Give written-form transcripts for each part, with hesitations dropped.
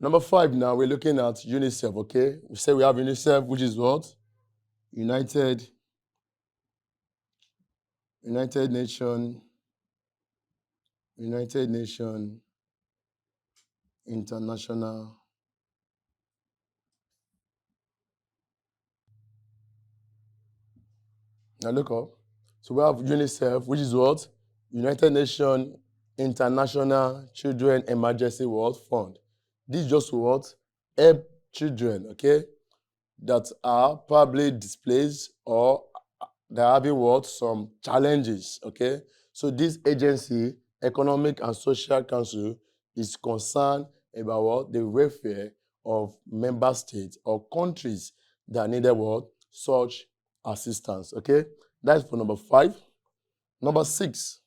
Number 5 now, we're looking at UNICEF, okay? We say we have UNICEF, which is what? United Nation International. Now look up. So we have UNICEF, which is what? United Nations International Children Emergency World Fund. This is just what? Help children, okay, that are probably displaced or they're having what? Some challenges, okay? So this agency, Economic and Social Council, is concerned about what? The welfare of member states or countries that needed what? Such assistance, okay? That's for number 5. Number 6.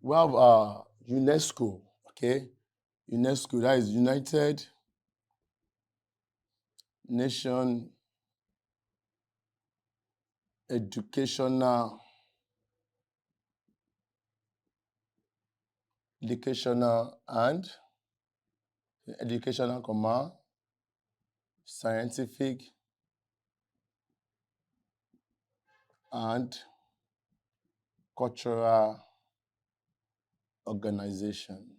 We have UNESCO, okay? UNESCO, that is United Nations Educational and Scientific and Cultural Organization.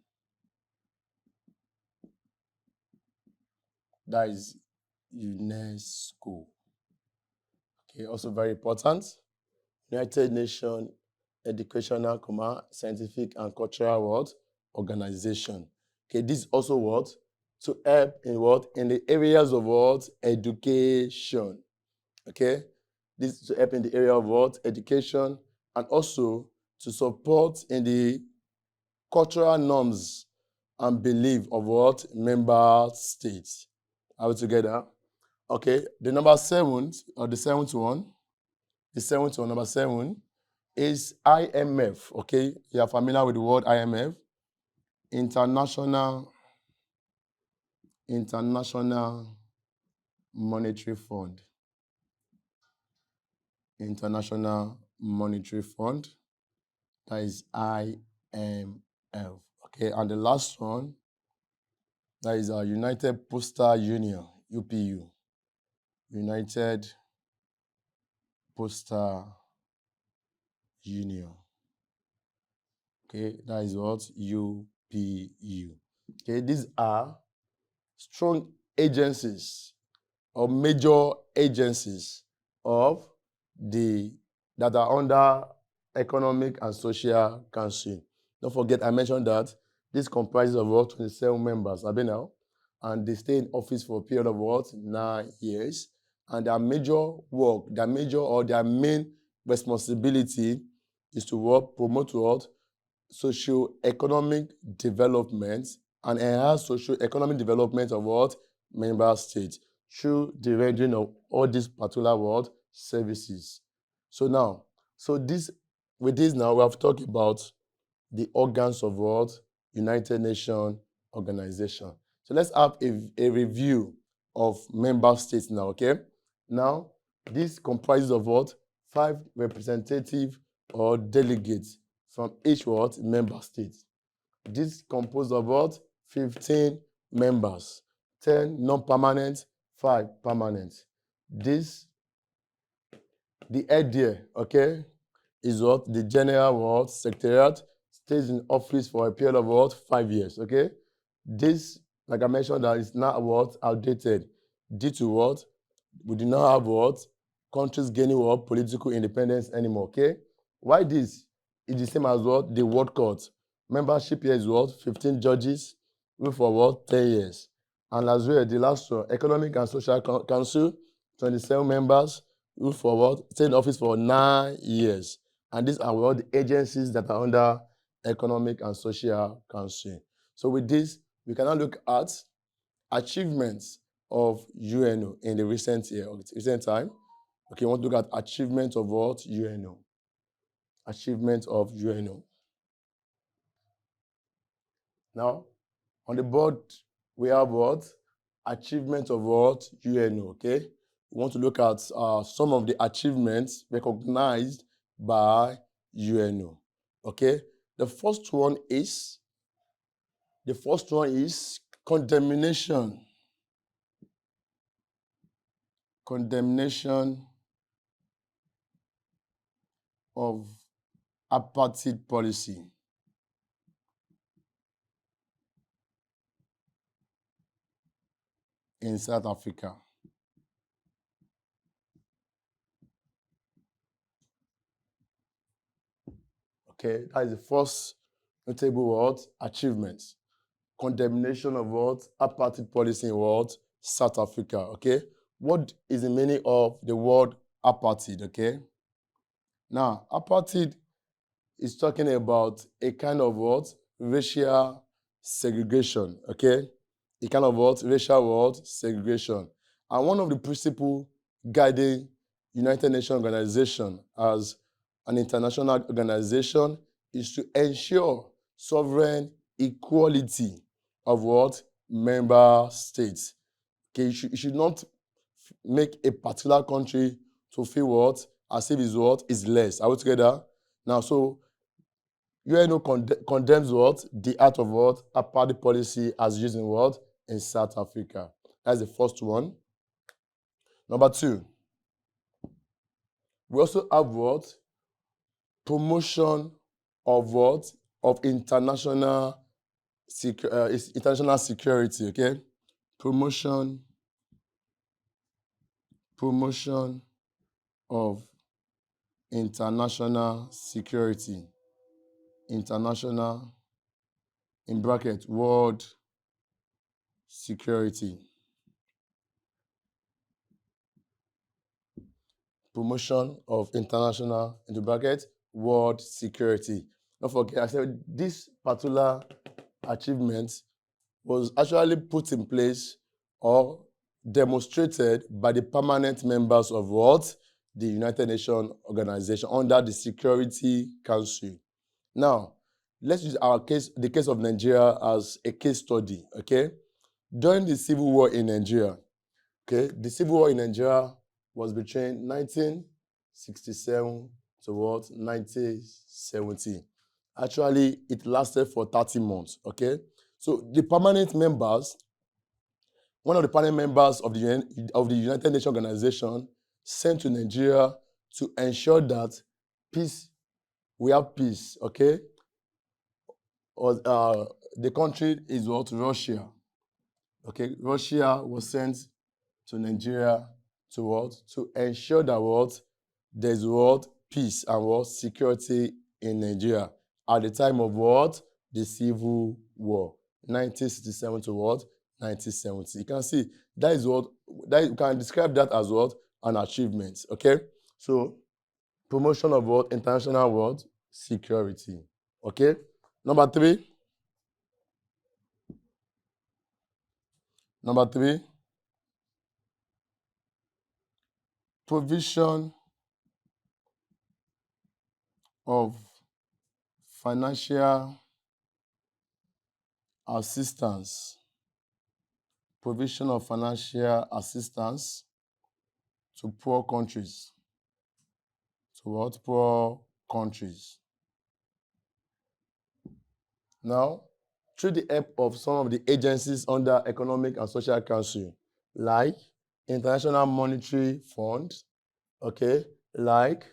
That is UNESCO. Okay, also very important. United Nations Educational, Scientific and Cultural what? Organization. Okay, this is also what? To help in what? In the areas of what? Education. Okay, this is to help in the area of what? Education, and also to support in the cultural norms and belief of what? Member states. Are we together? Okay, the number 7, or the seventh one, number 7, is IMF. Okay, you are familiar with the word IMF? International Monetary Fund. International Monetary Fund. That is IMF. Okay, and the last one, that is our United Postal Union, UPU. United Postal Union. Okay, that is what? UPU. Okay, these are strong agencies or major agencies of that are under Economic and Social Council. Don't forget, I mentioned that this comprises of what? 27 members, have been now, and they stay in office for a period of what? 9 years. And their major work, their main responsibility is to what? Promote what? Socio-economic development and enhance socio-economic development of what? Member states through the rendering of all these particular what? Services. So now, with this now, we have talked about the organs of what? United Nations Organization. So let's have a review of member states now, okay? Now, this comprises of what? 5 representatives or delegates from each what? Member state. This composed of what? 15 members, 10 non-permanent, 5 permanent. The head there, okay, is what? The general what? Secretariat stays in office for a period of what? 5 years, okay? This, like I mentioned, that is not what? Outdated. Due to what? We do not have what? Countries gaining what? Political independence anymore, okay? Why this? It's the same as what? The World Court. Membership here is what? 15 judges, for what? 10 years. And as well, the last one, Economic and Social Council, 27 members, for what? Stay in office for 9 years. And these are what? The agencies that are under Economic and Social Council. So with this, we can now look at achievements of UNO in the recent time. Okay, we want to look at achievements of what? UNO. Achievements of UNO. Now, on the board, we have what? Achievements of what? UNO, okay? We want to look at some of the achievements recognized by UNO, okay? The first one is condemnation. Condemnation of apartheid policy in South Africa. Okay, that is the first notable word, achievement. Condemnation of what? Apartheid policy in what? South Africa. Okay, what is the meaning of the word apartheid? Okay, now apartheid is talking about a kind of what? Racial segregation. Okay, a kind of what? Racial what? Segregation. And one of the principles guiding United Nations organization as an international organization is to ensure sovereign equality of what? Member states. Okay, you should not make a particular country to feel what? As if it's what? Is less. Are we together? Now, so UNO condemns what? The act of what? Apartheid policy as used in what? In South Africa. That's the first one. Number two, we also have what? Promotion of what? Of international security, okay? Promotion of international security. International, in bracket, world security. Promotion of international, into bracket, world security. Don't forget, I said this particular achievement was actually put in place or demonstrated by the permanent members of what? The United Nations organization under the Security Council. Now, let's use the case of Nigeria as a case study, okay? During the civil war in Nigeria, okay, the civil war in Nigeria was between 1967 to what? 1970. Actually, it lasted for 30 months, okay? So the permanent members, one of the permanent members of the United Nations organization sent to Nigeria to ensure that we have peace, okay? The country is what? Russia. Okay, Russia was sent to Nigeria to what? To ensure that what? There's what? Peace and what? Security in Nigeria at the time of what? The Civil War. 1967 to what? 1970. You can see that is what, you can describe that as what? An achievement. Okay? So, promotion of what? International what? Security. Okay? Number three, provision of financial assistance. Provision of financial assistance to poor countries. To what? Poor countries. Now, through the help of some of the agencies under Economic and Social Council, like International Monetary Fund, okay, like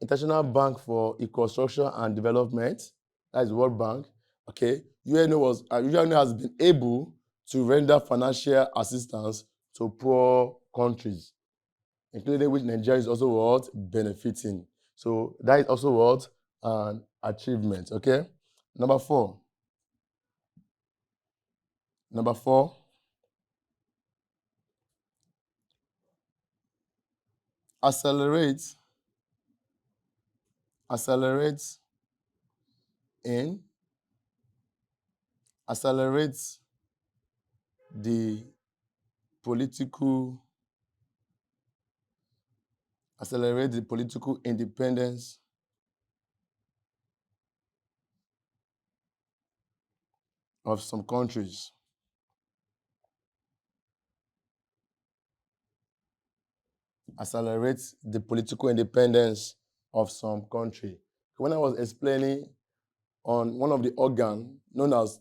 International Bank for Reconstruction and Development, that is World Bank, okay, UNO has been able to render financial assistance to poor countries, including which Nigeria is also what? Benefiting. So that is also what? An achievement, okay? Number four, accelerate the political independence of some countries. Accelerate the political independence of some country. When I was explaining on one of the organ known as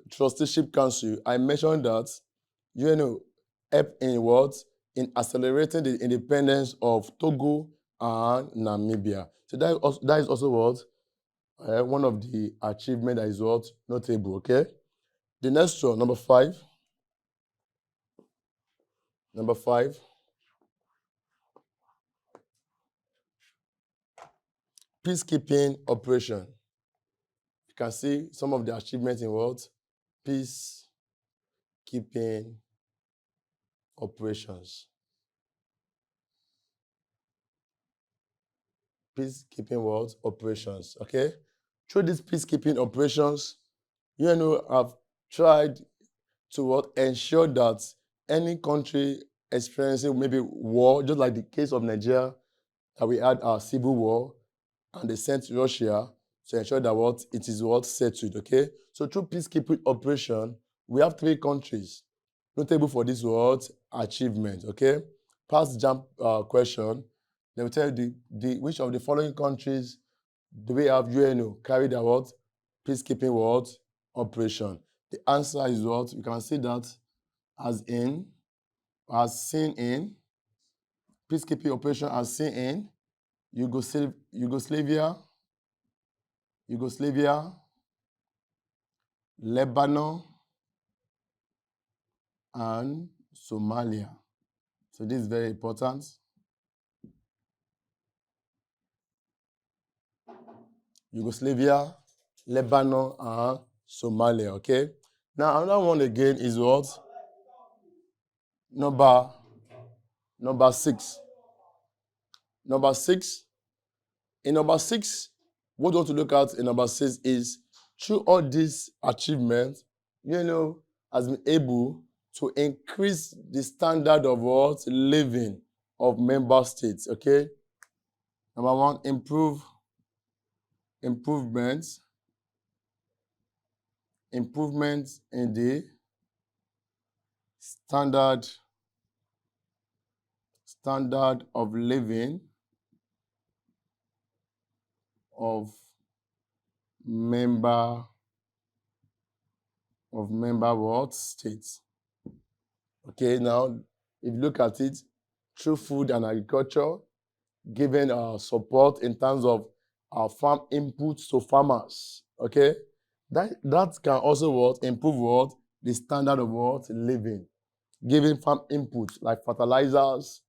Trusteeship Council, I mentioned that UNO helped in what? In accelerating the independence of Togo and Namibia. So that is also what? One of the achievements that is what? Notable, okay? The next one, number 5. Number 5. Peacekeeping operation. You can see some of the achievements in what? Peacekeeping operations. Peacekeeping what? Operations, okay? Through these peacekeeping operations, UNO have tried to what? Ensure that any country experiencing maybe war, just like the case of Nigeria, that we had our civil war, and they sent Russia to ensure that what? It is what? Settled, okay? So through peacekeeping operation, we have 3 countries notable for this what? Achievement, okay? Past JAMB question, they will tell you which of the following countries do we have UNO carried out what? Peacekeeping what? Operation. The answer is what? You can see that as seen in, peacekeeping operation as seen in Yugoslavia, Lebanon, and Somalia. So this is very important. Yugoslavia, Lebanon, and Somalia, okay? Now, another one again is what? Number 6. Number 6. In number 6, what we want to look at in number 6 is through all these achievements, UNO has been able to increase the standard of what? Living of member states, okay? Number 1, improvements in the standard of living of member what? States. Okay, now if you look at it, through food and agriculture, giving support in terms of farm inputs to farmers. Okay, that can also what? Improve what? The standard of what? Living. Giving farm inputs like fertilizers,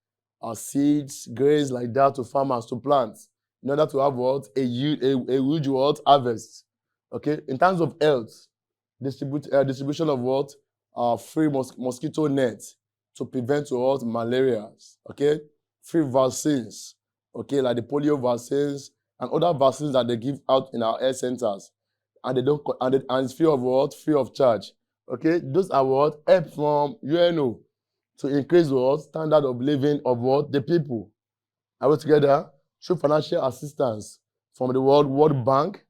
seeds, grains like that to farmers to plant in order to have what? A huge what? Harvest. Okay, in terms of health, distribution of what? Free mosquito nets to prevent what? Malaria. Okay, free vaccines. Okay, like the polio vaccines and other vaccines that they give out in our health centers, and they don't and it's free of what? Free of charge. Okay, those are what? Help from UNO to increase what? Standard of living of what? The people. Are we together? Through financial assistance from the World Bank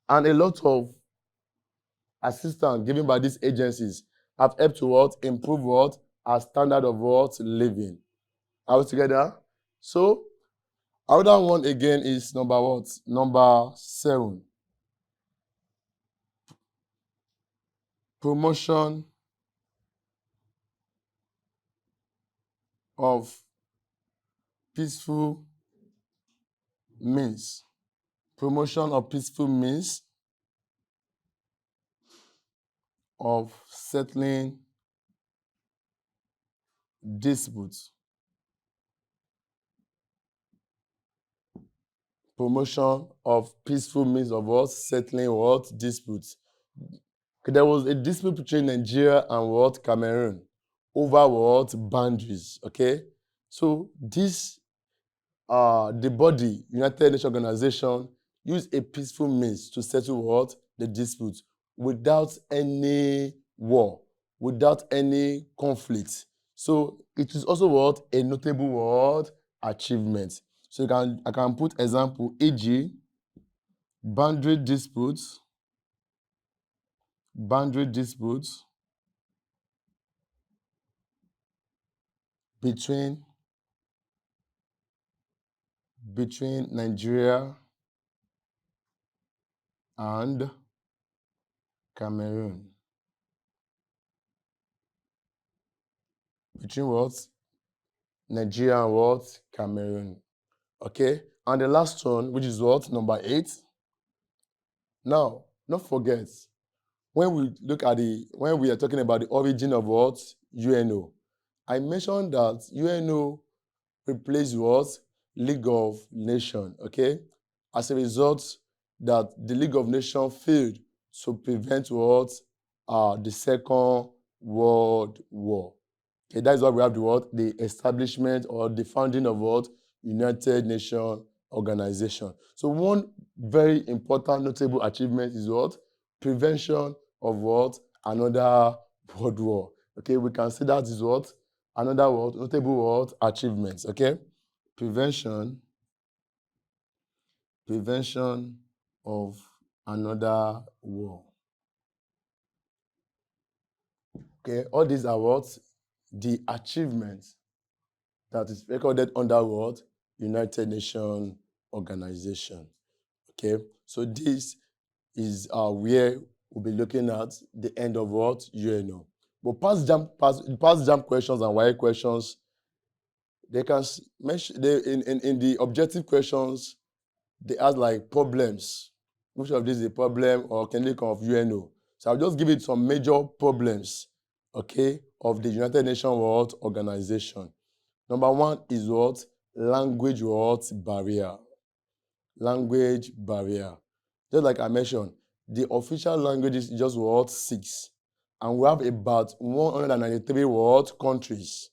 and a lot of assistance given by these agencies have helped to what? Improve what? Our standard of what? Living. Are we together? So, another one again is number what? Number 7. Promotion of peaceful means. Promotion of peaceful means of settling disputes. Promotion of peaceful means of what? Settling what? Disputes. Okay, there was a dispute between Nigeria and what? Cameroon over what? Boundaries. Okay, so this the body, United Nations Organization, use a peaceful means to settle what? The dispute without any war, without any conflict. So it is also what? A notable what? Achievement. So I can put example, e.g., boundary disputes between Nigeria and Cameroon. Between what? Nigeria and what? Cameroon. Okay? And the last one, which is what? Number 8. Now, don't forget, when we are talking about the origin of what? UNO. I mentioned that UNO replaced what? League of Nations. Okay? As a result, that the League of Nations failed to prevent what? The Second World War. Okay, that is why we have the what? The establishment or the founding of what? United Nations Organization. So one very important notable achievement is what? Prevention of what? Another world war. Okay, we can see that is what? Another what? Notable what? Achievements. Okay, prevention of another war. Okay, all these are what? The achievements that is recorded under what? United Nations Organization. Okay, so this is where we'll be looking at the end of what? UNO. But past JAMB questions and WAEC questions, they can mention in the objective questions, they ask like problems. Which of these is a problem or can they come of UNO? So I'll just give it some major problems, okay, of the United Nations World Organization. Number 1 is what? Language what? Barrier. Language barrier. Just like I mentioned, the official language is just what? 6. And we have about 193 what? Countries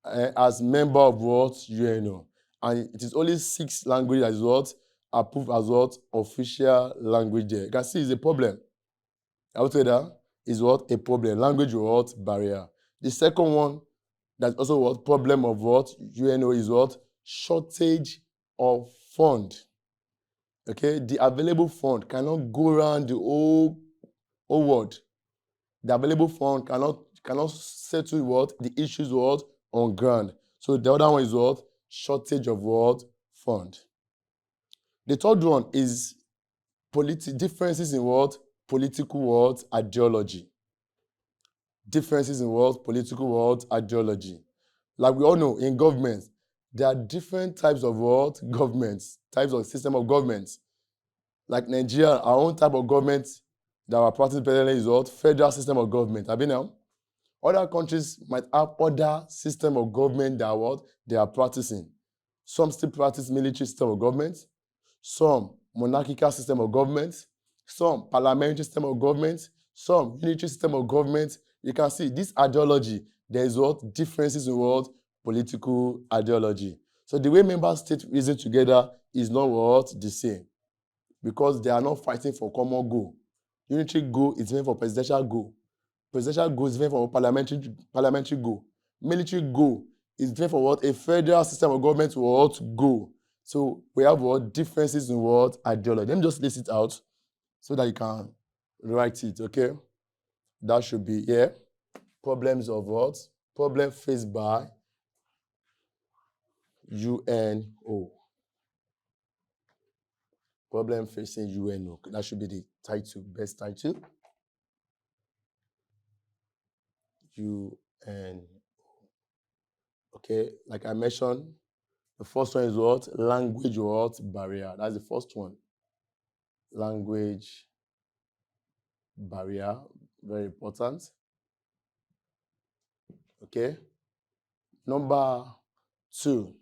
as member of what? UNO. And it is only 6 languages that is what? Approved as what? Official language there. You can see it's a problem. I would say that is what? A problem. Language what? Barrier. The second one, that's also what? Problem of what? UNO is what? Shortage of fund. Okay, the available fund cannot go around the whole world. The available fund cannot settle what? The issues what? On ground. So the other one is what? Shortage of what? Fund. The third one is differences in what? Political what? Ideology. Differences in what? Political what? Ideology. Like we all know, in government, there are different types of what? Governments, types of system of governments. Like Nigeria, our own type of government that we're practicing presently is what? Federal system of government. Have you know? Other countries might have other system of government that what? They are practicing. Some still practice military system of government. Some monarchical system of government. Some parliamentary system of government. Some unitary system of government. You can see this ideology, there is what? Differences in what? Political ideology. So the way member states reason together is not what? The same. Because they are not fighting for common goal. Unitary goal is meant for presidential goal. Presidential goal is meant for parliamentary goal. Military goal is meant for what? A federal system of government to what? Goal. So we have what? Differences in what? Ideology. Let me just list it out so that you can write it, okay? That should be here. Problems of what? Problem faced by UNO. Problem facing UNO. That should be the title, best title. UNO. Okay, like I mentioned, the first one is what? Language what? Barrier. That's the first one. Language barrier. Very important. Okay. Number 2.